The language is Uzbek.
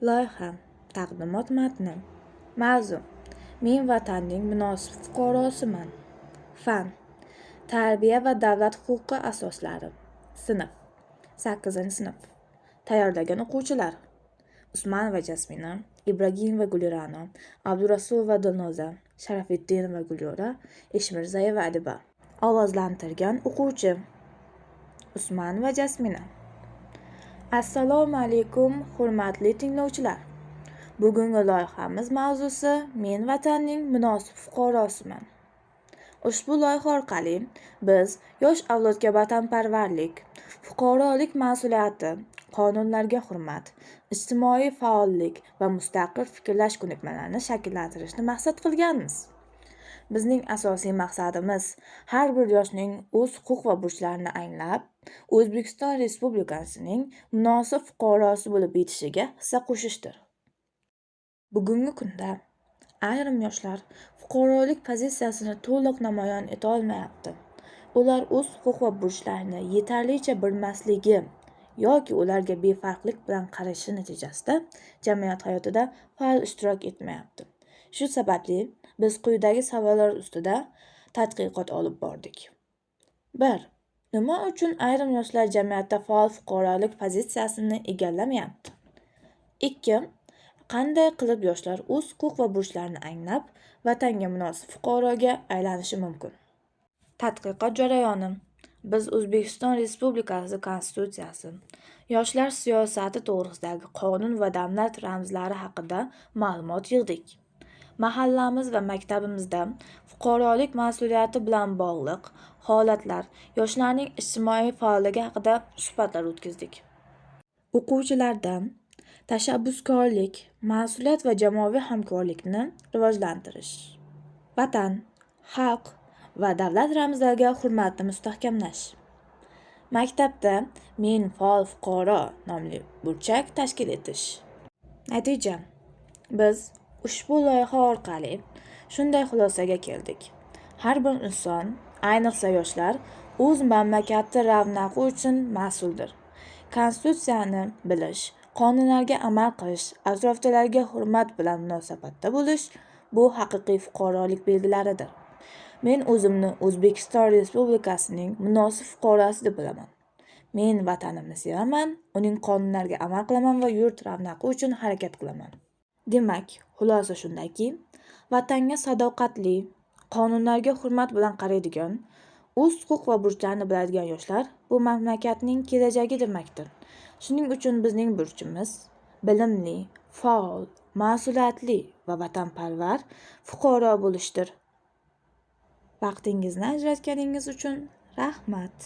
Loyiha, taqdimot matni. Mavzu: Men vatanning munosib fuqarosiman. Fan: Tarbiya va davlat huquqi asoslari. Sinf: 8-sinf. Tayyorlagan o'quvchilar: Usmanova Jasmina, Ibragimova Gulira'no, Abdurasulova Dilnoza, Sharafiddinova Gulyo'ra, Eshmirzayeva Adiba. Ovozlantirgan o'quvchi: Usmanova Jasmina. Assalomu alaykum, hurmatli tinglovchilar. Bugungi loyihamiz mavzusi men vatanning munosib fuqarosiman. Ushbu loyiha orqali biz yosh avlodga vatanparvarlik, fuqarolik mas'uliyati, qonunlarga hurmat, ijtimoiy faollik va mustaqil fikrlash ko'nikmalarini shakllantirishni maqsad qilganmiz. Bizning asosiy maqsadimiz har bir yoshning o'z huquq va burchlarini anglab, O'zbekiston Respublikasining munosib fuqarosi bo'lib yetishiga hissa qo'shishdir. Bugungi kunda ayrim yoshlar fuqarolik pozitsiyasini to'liq namoyon eta olmayapti. Ular o'z huquq va burchlarini yetarlicha bilmasligi yoki ularga befarqlik bilan qarashi natijasida jamiyat hayotida faol ishtirok etmayapti. Shu sababli biz quyidagi savollar ustida tadqiqot olib bordik. 1. Nima uchun ayrim yoshlar jamiyatda faol fuqarolik pozitsiyasini egallamayapti? 2. Qanday qilib yoshlar o'z huquq va burchlarini anglab, vatanga munosib fuqaroga aylanishi mumkin? Tadqiqot jarayoni: Biz O'zbekiston Respublikasi Konstitutsiyasi, yoshlar siyosati to'g'risidagi qonun va davlat ramzlari haqida ma'lumot yig'dik. Mahallamiz va maktabimizda fuqarolik mas'uliyati bilan bog'liq holatlar, yoshlarning ijtimoiy faolligi haqida suhbatlar o'tkazdik. O'quvchilardan tashabbuskorlik, mas'uliyat va jamoaviy hamkorlikni rivojlantirish, vatan, xalq va davlat ramzlariga hurmatni mustahkamlash. Maktabda Men faol fuqaro nomli burchak tashkil etish. Natija: biz ushbu loyiha orqali shunday xulosaga keldik. Har bir inson, ayniqsa yoshlar, o'z mamlakati ravnaqi uchun mas'uldir. Konstitutsiyani bilish, qonunlarga amal qilish, atrofdagilarga hurmat bilan munosabatda bo'lish bu haqiqiy fuqarolik belgilaridir. Men o'zimni O'zbekiston Respublikasining munosib fuqarosi deb bilaman. Men vatanimni sevaman, uning qonunlariga amal qilaman va yurt ravnaqi uchun harakat qilaman. Demak, xulosa shundaki, vatanga sadoqatli, qonunlarga hurmat bilan qaraydigan, o'z huquq va burchlarini biladigan yoshlar bu mamlakatning kelajagi demakdir. Shuning uchun bizning burchimiz bilimli, faol, mas'uliyatli va vatanparvar fuqaro bo'lishdir. Vaqtingizni ajratganingiz uchun rahmat.